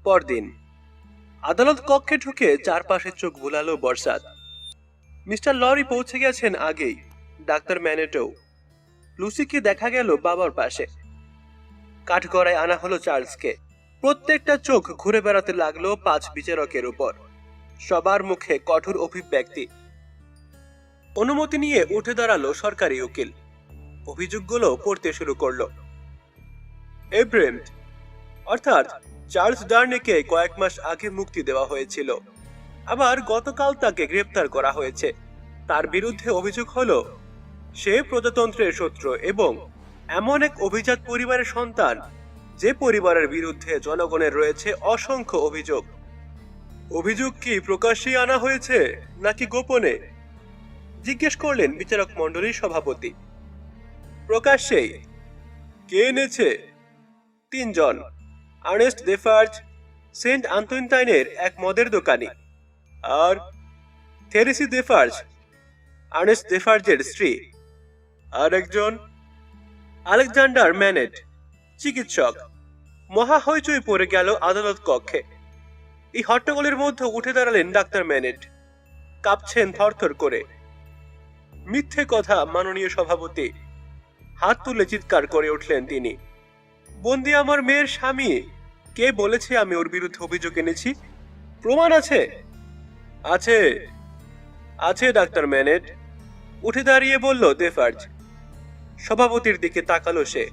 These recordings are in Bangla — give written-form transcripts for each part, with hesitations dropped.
পরদিন আদালত কক্ষে ঢুকে চারপাশে চোখ বুলালো বর্ষাত। মিস্টার লরি পৌঁছে গেছেন আগেই, ডাক্তার ম্যানেটও। লুসিকে দেখা গেল বাবার পাশে। কাঠগড়ায় আনা হলো চার্লসকে। প্রত্যেকটা চোখ ঘুরে বেড়াতে লাগলো 5 বিচারকের উপর। সবার মুখে কঠোর অভিব্যক্তি। অনুমতি নিয়ে উঠে দাঁড়ালো সরকারি উকিল। অভিযোগগুলো পড়তে শুরু করলো। এব্রেন্ট অর্থাৎ চার্লস ডার্নেকে কয়েক মাস আগে মুক্তি দেওয়া হয়েছিল। আবার গতকাল তাকে গ্রেপ্তার করা হয়েছে। তার বিরুদ্ধে অভিযোগ হলো সে প্রজাতন্ত্রের শত্রু এবং এমন এক অভিজাত পরিবারের সন্তান যে পরিবারের বিরুদ্ধে জনগণের রয়েছে অসংখ্য অভিযোগ। অভিযোগ কি প্রকাশ্যে আনা হয়েছে নাকি গোপনে, জিজ্ঞেস করলেন বিচারক মণ্ডলীর সভাপতি। প্রকাশ্যেই। কে এনেছে? 3 জন। আর্নেস্ট দেফার্জ, সেন্ট আন্তোইনটাইনের এক মদের দোকানি, আর থেরেসি দেফার্জ, আর্নেস্ট দেফার্জের স্ত্রী। আর একজন আলেকজান্ডার ম্যানেট, চিকিৎসক। মহা হইচই পড়ে গেল আদালত কক্ষে। এই হট্টগোলের মধ্যে উঠে দাঁড়ালেন ডাক্তার ম্যানেট। কাঁপছেন থরথর করে। মিথ্যে কথা মাননীয় সভাপতি, হাত তুলে চিৎকার করে উঠলেন তিনি। বন্দি আমার মেয়ের স্বামী। কে বলেছে আমি ওর বিরুদ্ধে অভিযোগ এনেছি? প্রমাণ আছে? আছে, আছে ডাক্তার ম্যানেট, উঠে দাঁড়িয়ে বলল দেফার্জ। সভাপতির দিকে তাকালো সে।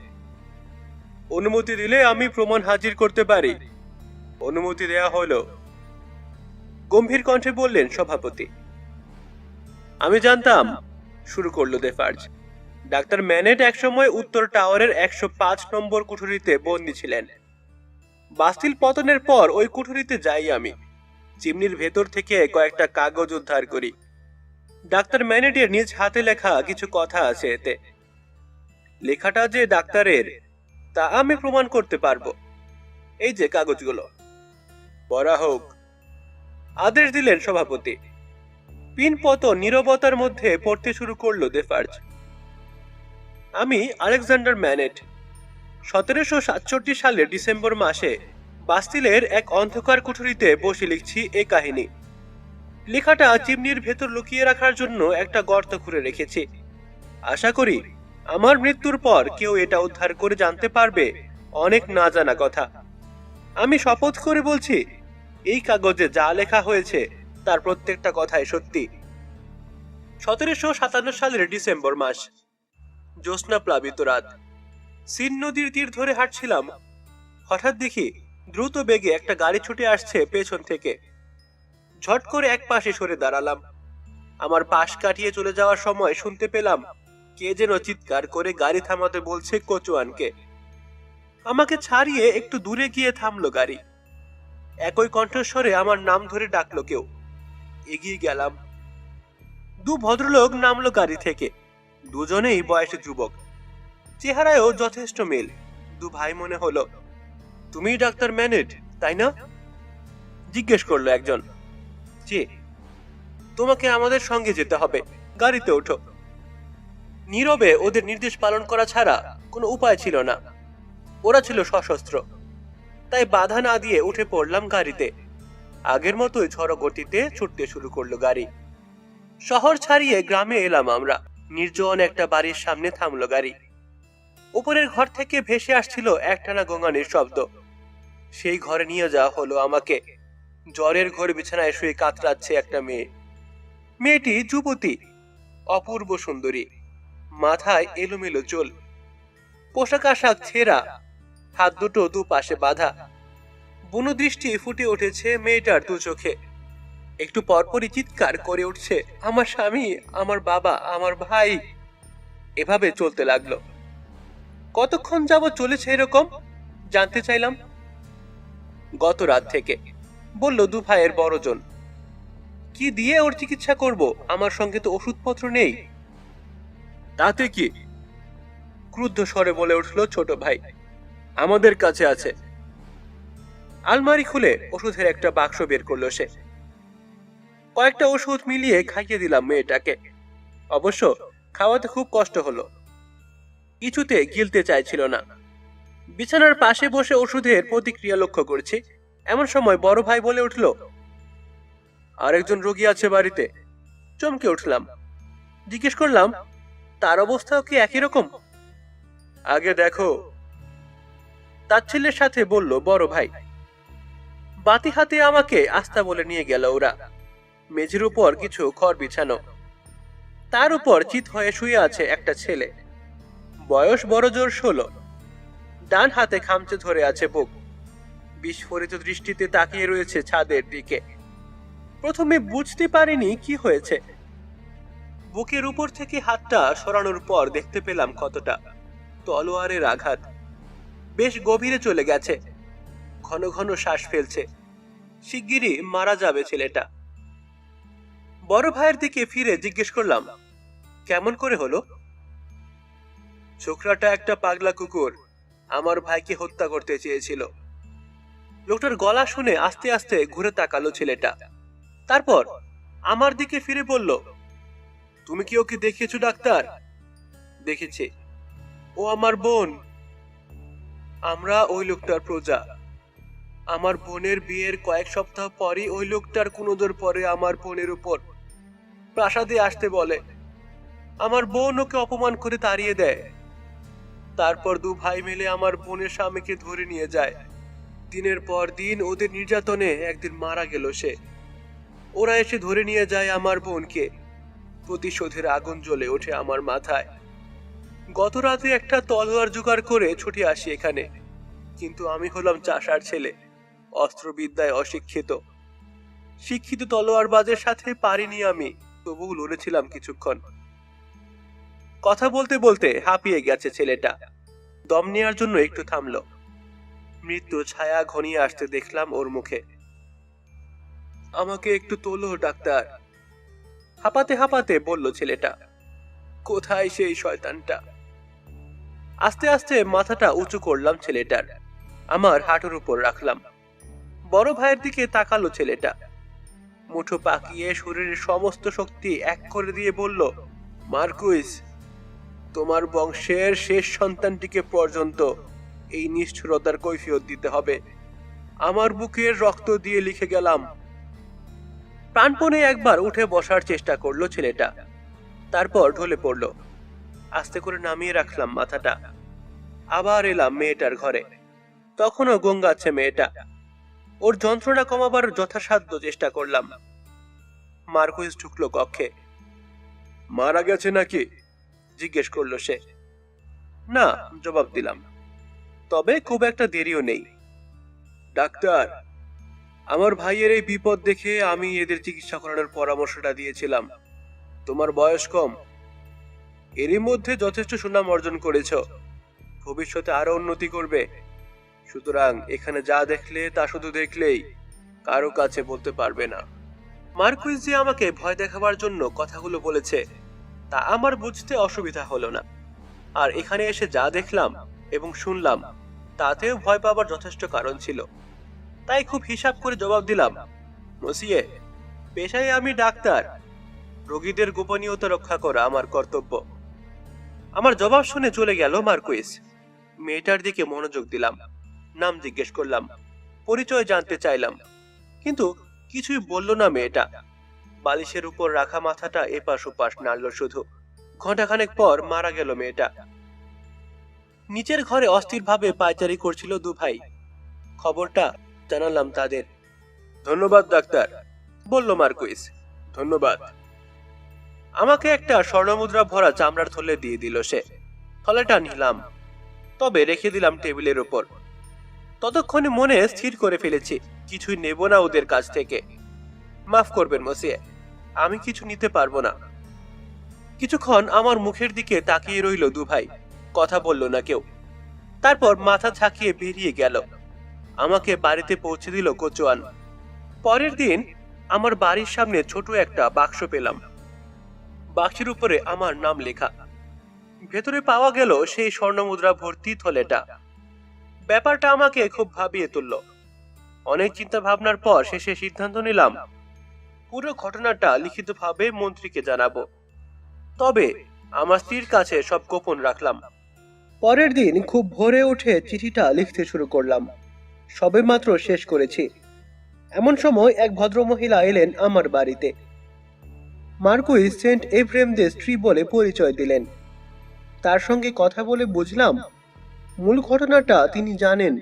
অনুমতি দিলে আমি প্রমাণ হাজির করতে পারি। অনুমতি দেয়া হলো, গম্ভীর কণ্ঠে বললেন সভাপতি। আমি জানতাম, শুরু করলো দেফার্জ। ডাক্তার ম্যানেট একসময় উত্তর টাওয়ারের 105 নম্বর কুঠুরিতে বন্দী ছিলেন। বাস্তিল পতনের পর ওই কুঠুরিতে যাই আমি। চিমনির ভেতর থেকে কয়েকটা কাগজ উদ্ধার করি। ডাক্তার ম্যানেটের নিজ হাতে লেখা কিছু কথা আছে এতে। লেখাটা যে ডাক্তারের তা আমি প্রমাণ করতে পারবো। এই যে কাগজগুলো, পড়া হোক, আদেশ দিলেন সভাপতি। পিনপত নীরবতার মধ্যে পড়তে শুরু করলো দেফার্জ। আমি আলেকজান্ডার ম্যানেট 1767 সালের ডিসেম্বর মাসে বাস্তিলের এক অন্ধকার কুঠুরিতে বসে লিখছি এ কাহিনী। লেখাটা চিমনির ভেতর লুকিয়ে রাখার জন্য একটা গর্ত খুঁড়ে রেখেছি। আশা করি আমার মৃত্যুর পর কেউ এটা উদ্ধার করে জানতে পারবে অনেক না জানা কথা। আমি শপথ করে বলছি, এই কাগজে যা লেখা হয়েছে তার প্রত্যেকটা কথাই সত্যি। 1757 সালের ডিসেম্বর মাস, জ্যোৎস্না প্লাবিত রাত। সিন নদীর তীর ধরে হাঁটছিলাম। হঠাৎ দেখি দ্রুত বেগে একটা গাড়ি ছুটে আসছে পেছন থেকে। ঝট করে এক পাশে সরে দাঁড়ালাম। আমার পাশ কাটিয়ে চলে যাওয়ার সময় শুনতে পেলাম কে যেন চিৎকার করে গাড়ি থামাতে বলছে কোচওয়ানকে। আমাকে ছাড়িয়ে একটু দূরে গিয়ে থামলো গাড়ি। একই কণ্ঠস্বরে আমার নাম ধরে ডাকলো কেউ। এগিয়ে গেলাম। 2 ভদ্রলোক নামলো গাড়ি থেকে। দুজনেই বয়সী যুবক, চেহারায়ও যথেষ্ট মিল। 2 ভাই মনে হলো। তুমি ডাক্তার ম্যানেট, তাই না? জিজ্ঞেস করলো একজন। জি। তোমাকে আমাদের সঙ্গে যেতে হবে, গাড়িতে ওঠো। নীরবে ওদের নির্দেশ পালন করা ছাড়া কোনো উপায় ছিল না। ওরা ছিল সশস্ত্র, তাই বাধা না দিয়ে উঠে পড়লাম গাড়িতে। আগের মতোই ঝড়ো গতিতে ছুটতে শুরু করলো গাড়ি। শহর ছাড়িয়ে গ্রামে এলাম আমরা। নির্জন একটা বাড়ির সামনে থামলো গাড়ি। উপরের ঘর থেকে ভেসে আসছিল একটানা গোঙানির শব্দ। সেই ঘরে নিয়ে যাওয়া হলো আমাকে। জ্বরের ঘরে বিছানায় শুয়ে কাতরাচ্ছে একটা মেয়ে। মেয়েটি যুবতী, অপূর্ব সুন্দরী, মাথায় এলোমেলো চুল, পোশাক আশাক ছেঁড়া, হাত দুটো দুপাশে বাঁধা। বুনো দৃষ্টি ফুটে উঠেছে মেয়েটার 2 চোখে। একটু পরপরই চিৎকার করে উঠছে, আমার স্বামী, আমার বাবা, আমার ভাই। এভাবে চলতে লাগলো। কতক্ষণ যাবত চলেছে এরকম জানতে চাইলাম। গত রাত থেকে, বলল 2 ভাইয়ের বড়জন। কি দিয়ে ওর চিকিৎসা করব? আমার সঙ্গে তো ওষুধপত্র নেই। তাতে কি? ক্রুদ্ধ স্বরে বলে উঠল ছোট ভাই। আমাদের কাছে আছে। আলমারি খুলে ওষুধের একটা বাক্স বের করলো সে। কয়েকটা ওষুধ মিলিয়ে খাইয়ে দিলাম মেয়েটাকে। অবশ্য খাওয়াতে খুব কষ্ট হলো, কিছুতে গিলতে চাইছিল না। বিছানার পাশে বসে ওষুধের প্রতিক্রিয়া লক্ষ্য করছি। এমন সময় বড় ভাই বলে উঠল, আরেকজন রোগী আছে বাড়িতে। চমকে উঠলাম। জিজ্ঞেস করলাম, তার অবস্থাও কি একই রকম? আগে দেখো, তাচ্ছিল্যের সাথে বলল বড় ভাই। বাতি হাতে আমাকে আস্তা বলে নিয়ে গেল ওরা। মেঝের উপর কিছু খড় বিছানো, তার উপর চিত হয়ে শুয়ে আছে একটা ছেলে। বয়স বড় জোর 16। ডান হাতে খামচে ধরে আছে বুক। বিস্ফোরিত দৃষ্টিতে তাকিয়ে রয়েছে ছাদের দিকে। প্রথমে বুঝতে পারিনি কি হয়েছে। বুকের উপর থেকে হাতটা সরানোর পর দেখতে পেলাম কতটা তলোয়ারের আঘাত। বেশ গভীরে চলে গেছে। ঘন ঘন শ্বাস ফেলছে। শিগগিরই মারা যাবে ছেলেটা। বড় ভাইয়ের দিকে ফিরে জিজ্ঞেস করলাম, কেমন করে হলো? ছোকরাটা একটা পাগলা কুকুর আমার ভাইকে হত্যা করতে চেয়েছিল। লোকটার গলা শুনে আস্তে আস্তে ঘুরে তাকালো ছেলেটা। তারপর আমার দিকে ফিরে বলল, তুমি কি ওকে দেখিয়েছো ডাক্তার? দেখেছি, ও আমার বোন। আমরা ওই লোকটার প্রজা। আমার বোনের বিয়ের কয়েক সপ্তাহ পরই ওই লোকটার কুনজর পরে আমার বোনের উপর। প্রাসাদে আসতে বলে। আমার বোন ওকে অপমান করে তাড়িয়ে দেয়। তারপর দু ভাই মিলে আমার বোনের স্বামীকে ধরে নিয়ে যায়। দিনের পর দিন ওদের নির্যাতনে একদিন মারা গেল সে। ওরা এসে ধরে নিয়ে যায় আমার বোনকে। প্রতিশোধের আগুন জ্বলে ওঠে আমার মাথায়। গত রাতে একটা তলোয়ার জোগাড় করে ছুটে আসি এখানে, কিন্তু আমি হলাম চাষার ছেলে, অস্ত্রবিদ্যায় অশিক্ষিত। শিক্ষিত তলোয়ারবাজের সাথে পারিনি আমি, তবুও লড়েছিলাম কিছুক্ষণ। কথা বলতে বলতে হাঁপিয়ে গেছে ছেলেটা। দম নেওয়ার জন্য একটু থামলো। মৃত্যু ছায়া ঘনিয়ে আসতে দেখলাম ওর মুখে। আমাকে একটু তোলো ডাক্তার, হাঁপাতে হাঁপাতে বলল ছেলেটা। কোথায় সেই শয়তানটা? আস্তে আস্তে মাথাটা উঁচু করলাম ছেলেটার, আমার হাঁটুর উপর রাখলাম। বড় ভাইয়ের দিকে তাকালো ছেলেটা। মুঠো পাকিয়ে শরীরের সমস্ত শক্তি এক করে দিয়ে বলল, মার্কুইস, তোমার বংশের শেষ সন্তানটিকে পর্যন্ত এই নিষ্ঠুরতার কৈফিয়ত দিতে হবে। আমার বুকের রক্ত দিয়ে লিখে গেলাম। প্রাণপণে একবার উঠে বসার চেষ্টা করলো ছেলেটা, তারপর ঢলে পড়ল। আস্তে করে নামিয়ে রাখলাম মাথাটা। আবার এলাম মেয়েটার ঘরে। তখনও গঙ্গাচ্ছে মেয়েটা। ওর যন্ত্রণা কমাবার যথাসাধ্য চেষ্টা করলাম। মার্কুইস ঢুকলো কক্ষে। মারা গেছে নাকি জিজ্ঞেস করলো সে। না, জবাব দিলাম। তবে খুব একটা দেরিও নেই। ডাক্তার, আমার ভাইয়ের এই বিপদ দেখে আমি এদের চিকিৎসা করানোর পরামর্শটা দিয়েছিলাম। তোমার বয়স কম, এরই মধ্যে যথেষ্ট সুনাম অর্জন করেছ, ভবিষ্যতে আরো উন্নতি করবে। সুতরাং এখানে যা দেখলে তা শুধু দেখলেই, কারো কাছে বলতে পারবে না। মার্কুইস যে আমাকে ভয় দেখাবার জন্য কথাগুলো বলেছে তা আমার বুঝতে অসুবিধা হলো না। আর এখানে এসে যা দেখলাম এবং শুনলাম তাতেও ভয় পাবার যথেষ্ট কারণ ছিল। তাই খুব হিসাব করে জবাব দিলাম, মসিয়ে, পেশায় আমি ডাক্তার, রোগীদের গোপনীয়তা রক্ষা করা আমার কর্তব্য। আমার জবাব শুনে চলে গেল মার্কুইস। মেয়েটার দিকে মনোযোগ দিলাম। নাম জিজ্ঞেস করলাম, পরিচয় জানতে চাইলাম, কিন্তু কিছুই বলল না মেয়েটা। বালিশের উপর রাখা মাথাটা এপাশ ওপাশ নাড়ল শুধু। ঘণ্টাখানেক পর মারা গেল মেয়েটা। নিচের ঘরে অস্থির ভাবে পায়চারি করছিল দু ভাই। খবরটা জানালাম তাদের। ধন্যবাদ ডাক্তার, বলল মার্কুইস। ধন্যবাদ। আমাকে একটা স্বর্ণমুদ্রা ভরা চামড়ার থলে দিয়ে দিল সে। থলেটা নিলাম, তবে রেখে দিলাম টেবিলের উপর। ততক্ষণে মনে স্থির করে ফেলেছি কিছুই নেব না ওদের কাছ থেকে। মাফ করবেন মসিয়ে, আমি কিছু নিতে পারবো না। কিছুক্ষণ আমার মুখের দিকে তাকিয়ে রইল দু ভাই, কথা বলল না কেউ। তারপর মাথা ঝাঁকিয়ে বেরিয়ে গেল। আমাকে বাড়িতে পৌঁছে দিল কোচোয়ান। পরের দিন আমার বাড়ির সামনে ছোট একটা বাক্স পেলাম। বাক্সের উপরে আমার নাম লেখা। ভেতরে পাওয়া গেল সেই স্বর্ণমুদ্রা ভর্তি থলেটা। ব্যাপারটা আমাকে খুব ভাবিয়ে তুলল। অনেক চিন্তা ভাবনার পর শেষে সিদ্ধান্ত নিলাম পুরো ঘটনাটা লিখিতভাবে মন্ত্রীকে জানাবো। তবে আমার স্ত্রীর কাছে সব গোপন রাখলাম। পরের দিন খুব ভোরে উঠে চিঠিটা লিখতে শুরু করলাম। সবেমাত্র শেষ করেছি। এমন সময় এক ভদ্রমহিলা এলেন আমার বাড়িতে। মার্কুইস সেন্ট এভ্রেমদের স্ত্রী বলে পরিচয় দিলেন। তার সঙ্গে কথা বলে বুঝলাম মূল ঘটনাটা তিনি জানেন,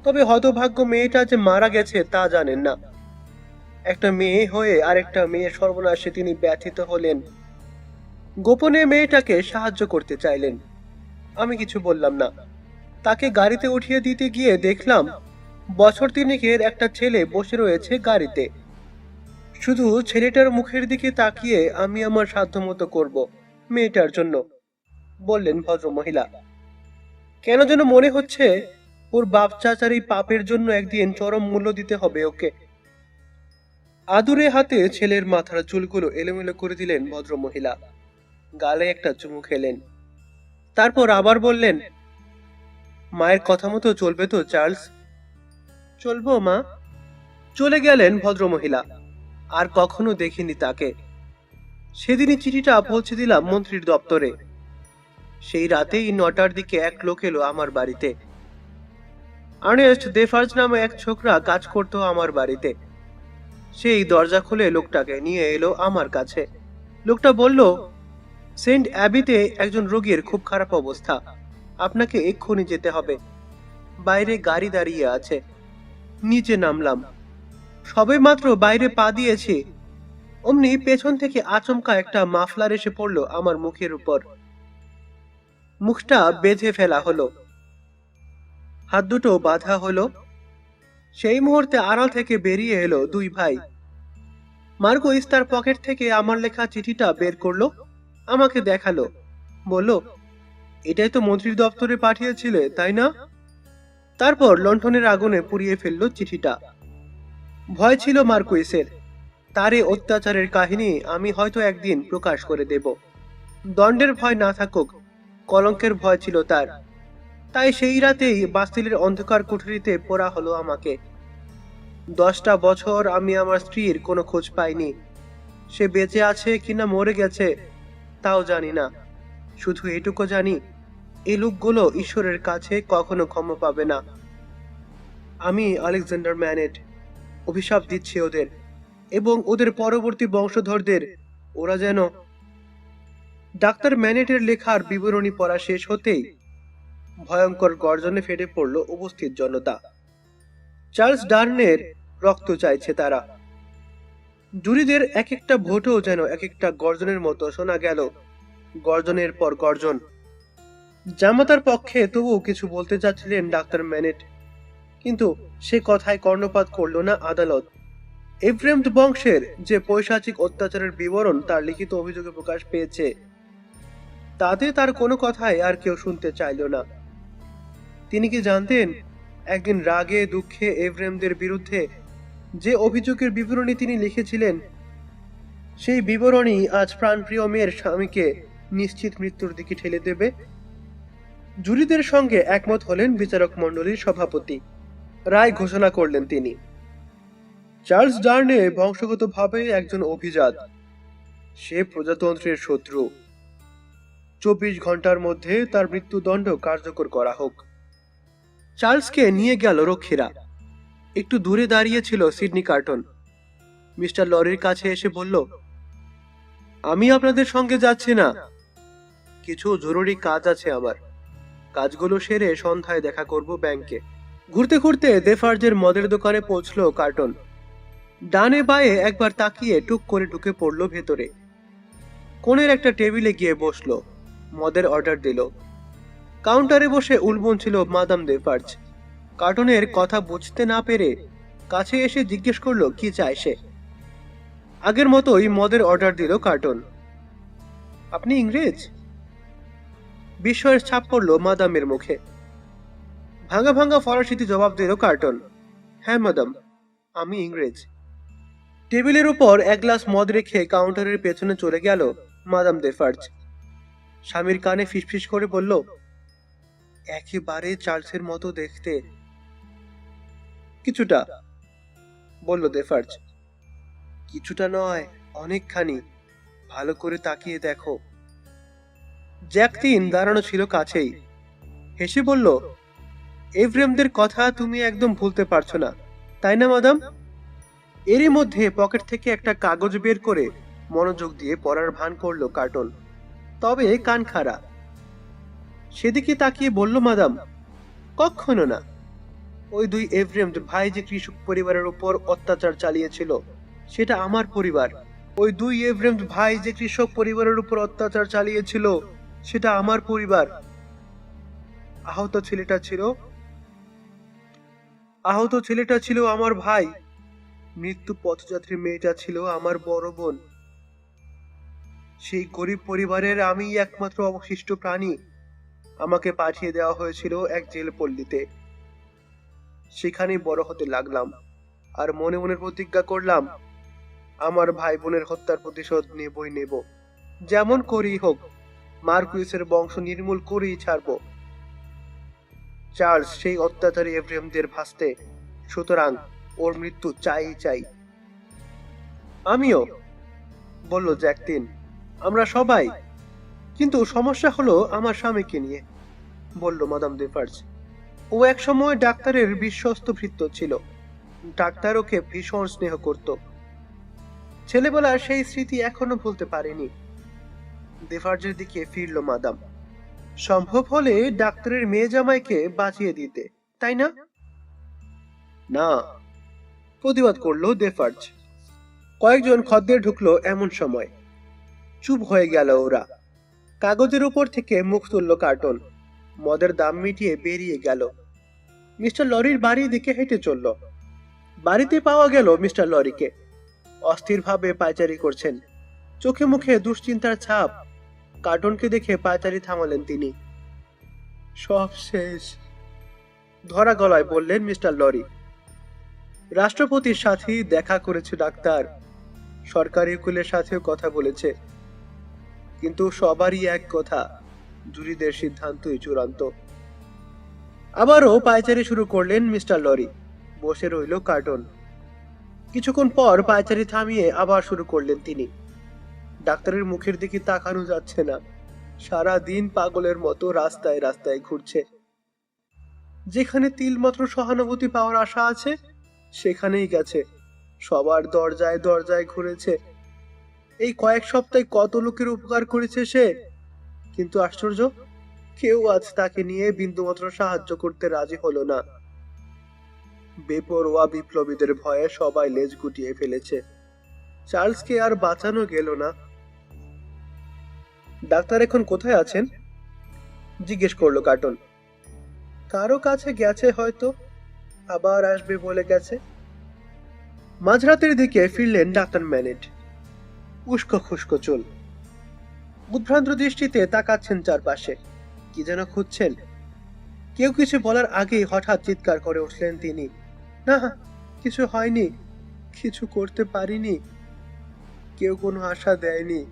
তবে হতভাগ্য মেয়েটা যে মারা গেছে তা জানেন না। একটা মেয়ে হয়ে আরেকটা মেয়ের সর্বনাশে তিনি ব্যথিত হলেন। গোপনে মেয়েটাকে সাহায্য করতে চাইলেন। আমি কিছু বললাম না। তাকে গাড়িতে উঠিয়ে দিতে গিয়ে দেখলাম বছর তিনেকের একটা ছেলে বসে রয়েছে গাড়িতে। শুধু ছেলেটার মুখের দিকে তাকিয়ে আমি আমার সাধ্যমতো করব মেয়েটার জন্য, বললেন ভদ্রমহিলা। কেন যেন মনে হচ্ছে ওর বাপ চাচার এই পাপের জন্য একদিন চরম মূল্য দিতে হবে ওকে। আদুরে হাতে ছেলের মাথার চুলগুলো এলোমেলো করে দিলেন ভদ্রমহিলা। গালে একটা চুমু খেলেন। তারপর আবার বললেন, মায়ের কথা মতো চলবে তো চার্লস? চলবো মা। চলে গেলেন ভদ্রমহিলা। আর কখনো দেখিনি তাকে। সেদিনই চিঠিটা পৌঁছে দিলাম মন্ত্রীর দপ্তরে। সেই রাতেই 9টার দিকে এক লোক এলো আমার বাড়িতে। আর্নেস্ট দেফার্জ নামে এক ছোকরা কাজ করতো আমার বাড়িতে। সেই দরজা খুলে লোকটাকে নিয়ে এলো আমার কাছে। লোকটা বলল, সেন্ট অ্যাবিতে একজন রোগীর খুব খারাপ অবস্থা, আপনাকে এক্ষুনি যেতে হবে। বাইরে গাড়ি দাঁড়িয়ে আছে। নিচে নামলাম। সবেমাত্র বাইরে পা দিয়েছি, অমনি পেছন থেকে আচমকা একটা মাফলার এসে পড়লো আমার মুখের উপর। মুখটা বেঁধে ফেলা হলো, হাত দুটো বাঁধা হলো। সেই মুহূর্তে আড়াল থেকে বেরিয়ে এলো দুই ভাই। মার্কুইস তার পকেট থেকে আমার লেখা চিঠিটা বের করলো, আমাকে দেখালো, বলল, এটাই তো মন্ত্রীর দপ্তরে পাঠিয়েছিলে, তাই না? তারপর লণ্ঠনের আগুনে পুড়িয়ে ফেললো চিঠিটা। ভয় ছিল মার্কুইসের, তার এই অত্যাচারের কাহিনী আমি হয়তো একদিন প্রকাশ করে দেব। দণ্ডের ভয় না থাকুক, কলঙ্কের ভয় ছিল তার। তাই সেই রাতেই বাস্তিলের অন্ধকার কুঠুরিতে পোড়া হলো আমাকে। 10টা বছর আমি আমার স্ত্রীর কোনো খোঁজ পাইনি। সে বেঁচে আছে কিনা মরে গেছে তাও জানি না। শুধু এটুকু জানি, এই লোকগুলো ঈশ্বরের কাছে কখনো ক্ষমা পাবে না। আমি আলেকজান্ডার ম্যানেট অভিশাপ দিচ্ছি ওদের এবং ওদের পরবর্তী বংশধরদের, ওরা যেন। ডাক্তার ম্যানেটের লেখার বিবরণী পড়া শেষ হতেই ভয়ঙ্কর গর্জনে ফেটে পড়ল উপস্থিত জনতা। চার্লস ডার্নের রক্ত চাইছে তারা। জুরিদের এক একটা ভোটও যেন এক একটা গর্জনের মতো শোনা গেল, গর্জনের পর গর্জন। জামাতার পক্ষে তবুও কিছু বলতে চাচ্ছিলেন ডাক্তার ম্যানেট, কিন্তু সে কথায় কর্ণপাত করল না আদালত। এভ্রেম বংশের যে পৈশাচিক অত্যাচারের বিবরণ তার লিখিত অভিযোগে প্রকাশ পেয়েছে, তাতে তার কোনো কথাই আর কেউ শুনতে চাইল না। তিনি কি জানতেন একদিন রাগে দুঃখে এভ্রেমদের বিরুদ্ধে যে অভিযোগের বিবরণী তিনি লিখেছিলেন, সেই বিবরণী আজ প্রাণপ্রিয় মেয়ের স্বামীকে নিশ্চিত মৃত্যুর দিকে ঠেলে দেবে? জুরিদের সঙ্গে একমত হলেন বিচারক মণ্ডলীর সভাপতি। রায় ঘোষণা করলেন তিনি, চার্লস ডার্নে বংশগতভাবে একজন অভিজাত। সে প্রজাতন্ত্রের শত্রু। 24 ঘন্টার মধ্যে তার মৃত্যুদণ্ড কার্যকর করা হোক। চার্লসকে নিয়ে গেল রক্ষীরা। একটু দূরে দাঁড়িয়ে ছিল সিডনি কার্টন। মিস্টার লরির কাছে এসে বলল, আমি আপনাদের সঙ্গে যাচ্ছি না, কিছু জরুরি কাজ আছে আমার। কাজগুলো সেরে সন্ধ্যায় দেখা করব ব্যাংকে। ঘুরতে ঘুরতে দেফার্জের মদের দোকানে পৌঁছলো কার্টন। ডানে বায়ে একবার তাকিয়ে টুক করে ঢুকে পড়লো ভেতরে। কোণের একটা টেবিলে গিয়ে বসলো, মদের অর্ডার দিল। কাউন্টারে বসে উলবন ছিল মাদাম দেফার্জ। কার্টনের কথা বুঝতে না পেরে কাছে এসে জিজ্ঞেস করলো কি চায় সে। আগের মতোই মদের অর্ডার দিল কার্টন। আপনি ইংরেজ? বিস্ময়ের ছাপ পড়ল মাদামের মুখে। ভাঙা ভাঙা ফরাসিতে জবাব দিল কার্টন, হ্যাঁ মাদাম, আমি ইংরেজ। টেবিলের উপর এক গ্লাস মদ রেখে কাউন্টারের পেছনে চলে গেল মাদাম দেফার্জ। স্বামীর কানে ফিসফিস করে বলল, একেবারে চার্লসের মতো দেখতে। কিছুটা, বলল দেফার্জ। কিছুটা নয়, অনেকখানি। ভালো করে তাকিয়ে দেখো। জ্যাকটিন দাঁড়ানো ছিল কাছেই। হেসে বলল, এভরেমদের কথা তুমি একদম ভুলতে পারছো না, তাই না মাদাম? এরই মধ্যে পকেট থেকে একটা কাগজ বের করে মনোযোগ দিয়ে পড়ার ভান করলো কার্টুন, তবে কান খাড়া। সেদিকে তাকিয়ে বলল মাদাম, কখনো না। ওই দুই এভরেম ভাই যে কৃষক পরিবারের উপর অত্যাচার চালিয়েছিল সেটা আমার পরিবার। ওই দুই এভরেম ভাই যে কৃষক পরিবারের উপর অত্যাচার চালিয়েছিল সেটা আমার পরিবার। আহত ছেলেটা ছিল আহত ছেলেটা ছিল আমার ভাই। মৃত্যু পথযাত্রী মেয়েটা ছিল আমার বড় বোন। সেই গরিব পরিবারের আমি একমাত্র অবশিষ্ট প্রাণী। আমাকে পাঠিয়ে দেওয়া হয়েছিল এক জেল পল্লীতে। সেখানেই বড় হতে লাগলাম, আর মনে মনে প্রতিজ্ঞা করলাম আমার ভাই বোনের হত্যার প্রতিশোধ নেবই নেব, যেমন করেই হোক। মার্কুইসের বংশ নির্মূল করেই ছাড়ব। চার্লস সেই অত্যাচারী এভরেমদের ভাসতে, সুতরাং ওর মৃত্যু চাই চাই। আমিও, বলল জ্যাকলিন। আমরা সবাই। কিন্তু সমস্যা হলো আমার স্বামীকে নিয়ে, বলল মাদাম ডেফার্জ। ও এক সময় ডাক্তারের বিশ্বস্ত ভৃত্য ছিল। ডাক্তার ওকে ভীষণ স্নেহ করত। ছেলেবেলার সেই স্মৃতি এখনো ভুলতে পারেনি। ডেফার্জের দিকে ফিরল মাদাম। সম্ভব হলে ডাক্তারের মেয়ে জামাইকে বাঁচিয়ে দিতে, তাই না? না, প্রতিবাদ করলো ডেফার্জ। কয়েকজন খদ্দের ঢুকলো এমন সময়। চুপ হয়ে গেল ওরা। কাগজের উপর থেকে মুখ তুলল কার্টুন। মদের দাম মিটিয়ে বেরিয়ে গেল। মিস্টার লরির বাড়ির দিকে হেঁটে চলল। বাড়িতে পাওয়া গেল মিস্টার লরিকে। অস্থিরভাবে পায়চারি করছেন, চোখে মুখে দুশ্চিন্তার ছাপ। কার্টুনকে দেখে পায়চারি থামালেন তিনি। সব শেষ, ধরা গলায় বললেন মিস্টার লরি। রাষ্ট্রপতির সাথে দেখা করেছে ডাক্তার, সরকারি উকিলের সাথেও কথা বলেছে, কিন্তু সবারই এক কথা, জুরিদের সিদ্ধান্তই চূড়ান্ত। আবারও পায়চারি শুরু করলেন মিস্টার লরি। বসে রইল কার্টুন। কিছুক্ষণ পর পায়চারি থামিয়ে আবার শুরু করলেন তিনি। ডাক্তারের মুখের দিকে তাকানো যাচ্ছে না। সারা দিন পাগলের মতো রাস্তায় রাস্তায় ঘুরছে। যেখানে তিলমাত্র সহানুভূতি পাওয়ার আশা আছে সেখানেই গেছে। সবার দরজায় দরজায় ঘুরেছে। এই কয়েক সপ্তাহে কত লোকের উপকার করেছে সে, কিন্তু আশ্চর্য, কেউ আজ তাকে নিয়ে বিন্দুমাত্র সাহায্য করতে রাজি হলো না। বেপরোয়া বিপ্লবীদের ভয়ে সবাই লেজ গুটিয়ে ফেলেছে। চার্লসকে আর বাঁচানো গেল না। ডাক্তার এখন কোথায় আছেন? জিজ্ঞেস করলো কার্টুন। কারো কাছে গেছে হয়তো, আবার আসবে বলে গেছে। মাঝরাতের দিকে ফিরলেন ডাক্তার ম্যানেট। উস্কো খুস্কো চুল, উদ্ভ্রান্ত দৃষ্টিতে তাকাচ্ছেন চারপাশে, কি যেন খুঁজছেন। কেউ কিছু বলার আগেই হঠাৎ চিৎকার করে উঠলেন তিনি, না, কিছু হয়নি, কিছু করতে পারিনি। কেউ কোনো আশা দেয়নি।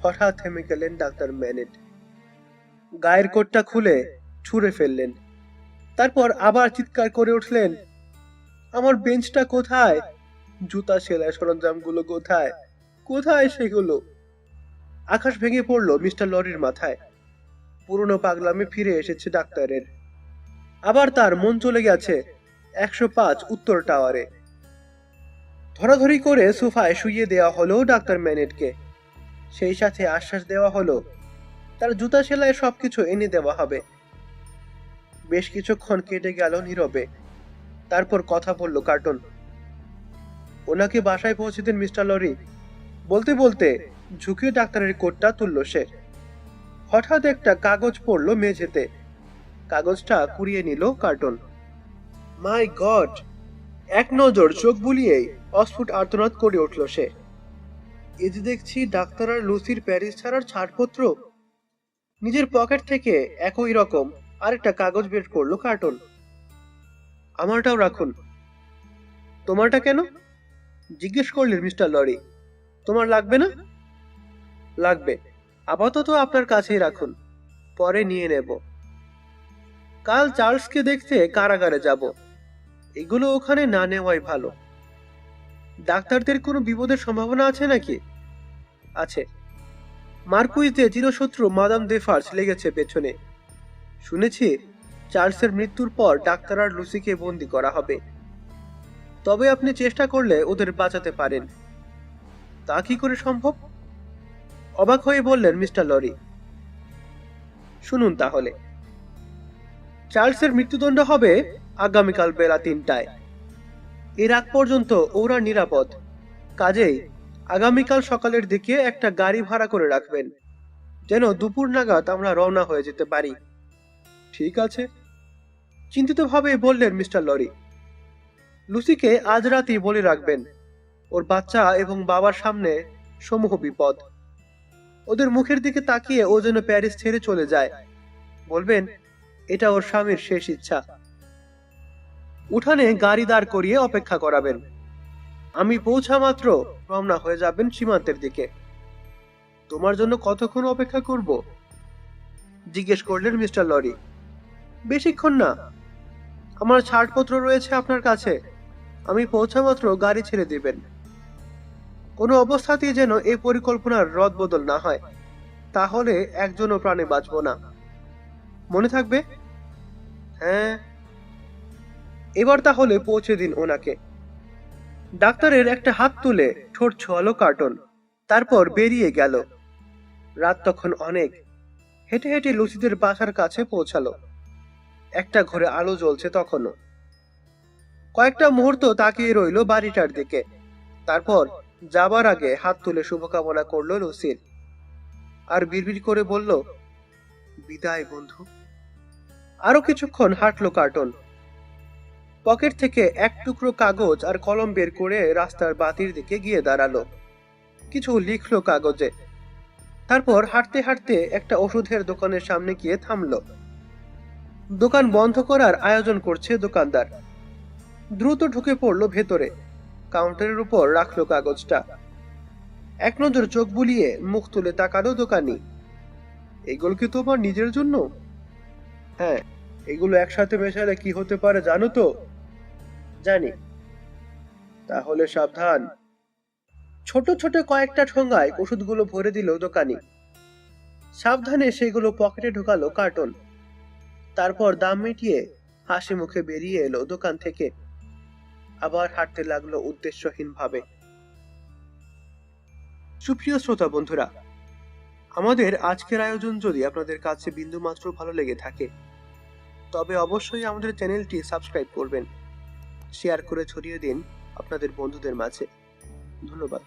হঠাৎ থেমে গেলেন ডাক্তার ম্যানেট। গায়ের কোটটা খুলে ছুঁড়ে ফেললেন। তারপর আবার চিৎকার করে উঠলেন, আমার বেঞ্চটা কোথায়? জুতা সেলাই সরঞ্জামগুলো কোথায়? কোথায় সেগুলো? আকাশ ভেঙে পড়লো মিস্টার লরির মাথায়। পুরনো পাগলামে ফিরে এসেছে ডাক্তারের। আবার তার মন চলে গেছে 105 উত্তর টাওয়ারে। ধরাধরি করে সোফায় শুইয়ে দেওয়া হলো ডাক্তার ম্যানেটকে। সেই সাথে আশ্বাস দেওয়া হলো তার জুতা সেলাই সবকিছু এনে দেওয়া হবে। বেশ কিছুক্ষণ কেটে গেল নীরবে। তারপর কথা বলল কার্টুন। ওনাকে বাসায় পৌঁছে দিন মিস্টার লরি। বলতে বলতে ঝুঁকে ডাক্তারের কোটটা তুলল সে। হঠাৎ একটা কাগজ পড়লো মেঝেতে। কাগজটা কুড়িয়ে নিল কার্টুন। মাই গড! এক নজর চোখ বুলিয়েই অস্ফুট আর্তনাদ করে উঠল সে। এ যে দেখছি ডাক্তার আর লুসির প্যারিস ছাড়ার ছাড়পত্র। নিজের পকেট থেকে একই রকম আরেকটা কাগজ বের করলো কার্টুন। আমারটাও রাখুন। তোমারটা কেন? জিজ্ঞেস করলেন মিস্টার লরি। তোমার লাগবে না? লাগবে। আপাতত আপনার কাছেই রাখুন, পরে নিয়ে নেব। কাল চার্লসকে দেখতে কারাগারে যাব। এগুলো ওখানে না নেওয়াই ভালো। ডাক্তারদের কোনো বিপদের সম্ভাবনা আছে নাকি? আছে। মার্কুইজে চিরশত্রু মাদাম ডেফার্জ লেগেছে পেছনে। শুনেছি চার্লসের মৃত্যুর পর ডাক্তার আর লুসিকে বন্দি করা হবে। তবে আপনি চেষ্টা করলে ওদের বাঁচাতে পারেন। তা কি করে সম্ভব? অবাক হয়ে বললেন মিস্টার লরি। শুনুন তাহলে। চার্লসের মৃত্যুদণ্ড হবে আগামীকাল বেলা 3টায়। এর আগ পর্যন্ত ওরা নিরাপদ। কাজেই আগামীকাল সকালের দিকে একটা গাড়ি ভাড়া করে রাখবেন, যেন দুপুর নাগাদ আমরা রওনা হয়ে যেতে পারি। ঠিক আছে, চিন্তিতভাবে বললেন মিস্টার লরি। লুসিকে আজ রাতেই বলে রাখবেন, ওর বাচ্চা এবং বাবার সামনে সমূহ বিপদ। ওদের মুখের দিকে তাকিয়ে ও যেন প্যারিস ছেড়ে চলে যায়। বলবেন এটা ওর স্বামীর শেষ ইচ্ছা। উঠানে গাড়ি দাঁড় করিয়ে অপেক্ষা করাবেন। আমি পৌঁছা মাত্র রওনা হয়ে যাবেন সীমান্তের দিকে। তোমার জন্য কতক্ষণ অপেক্ষা করব? জিজ্ঞেস করলেন মিস্টার লরি। বেশিক্ষণ না, আমার ছাড়পত্র রয়েছে আপনার কাছে। আমি পৌঁছা মাত্র গাড়ি ছেড়ে দিবেন। কোনো অবস্থাতেই যেন এই পরিকল্পনার রদবদল না হয়, তাহলে একজনও প্রাণে বাঁচব না। মনে থাকবে? হ্যাঁ। এবার তাহলে পৌঁছে দিন ওনাকে। ডাক্তারের একটা হাত তুলে ঠোঁট ছোঁয়ালো কার্টন, তারপর বেরিয়ে গেল। রাত তখন অনেক। হেঁটে হেঁটে লুসিদের বাসার কাছে পৌঁছালো। একটা ঘরে আলো জ্বলছে তখনও। কয়েকটা মুহূর্ত তাকিয়ে রইল বাড়িটার দিকে, তারপর যাবার আগে হাত তুলে শুভকামনা করলো লুসির, আর বিড়বিড় করে বলল, বিদায় বন্ধু। আরো কিছুক্ষণ হাঁটলো কার্টন। পকেট থেকে এক টুকরো কাগজ আর কলম বের করে রাস্তার বাতির দিকে গিয়ে দাঁড়ালো। কিছু লিখলো কাগজে। তারপর হাঁটতে হাঁটতে একটা ওষুধের দোকানের সামনে গিয়ে থামলো। দোকান বন্ধ করার আয়োজন করছে দোকানদার। দ্রুত ঢুকে পড়লো ভেতরে। কাউন্টারের উপর রাখলো কাগজটা। এক নজর চোখ বুলিয়ে মুখ তুলে তাকালো দোকানি। এগুলো কি তোমার নিজের জন্য? হ্যাঁ, এগুলো একসাথে মেশালে কি হতে পারে জানো তো? জানি। তাহলে সাবধান। ছোট ছোট কয়েকটা ঠোঙ্গায় ওষুধগুলো ভরে দিল দোকানি। সাবধানে সেগুলো পকেটে ঢোকালো কার্টন। তারপর দাম মিটিয়ে হাসি মুখে বেরিয়ে এলো দোকান থেকে। আবার হাঁটতে লাগলো উদ্দেশ্যহীন ভাবে। সুপ্রিয় শ্রোতা বন্ধুরা, আমাদের আজকের আয়োজন যদি আপনাদের কাছে বিন্দুমাত্র ভালো লেগে থাকে, তবে অবশ্যই আমাদের চ্যানেলটি সাবস্ক্রাইব করবেন, শেয়ার করে ছড়িয়ে দিন আপনাদের বন্ধুদের মাঝে। ধন্যবাদ।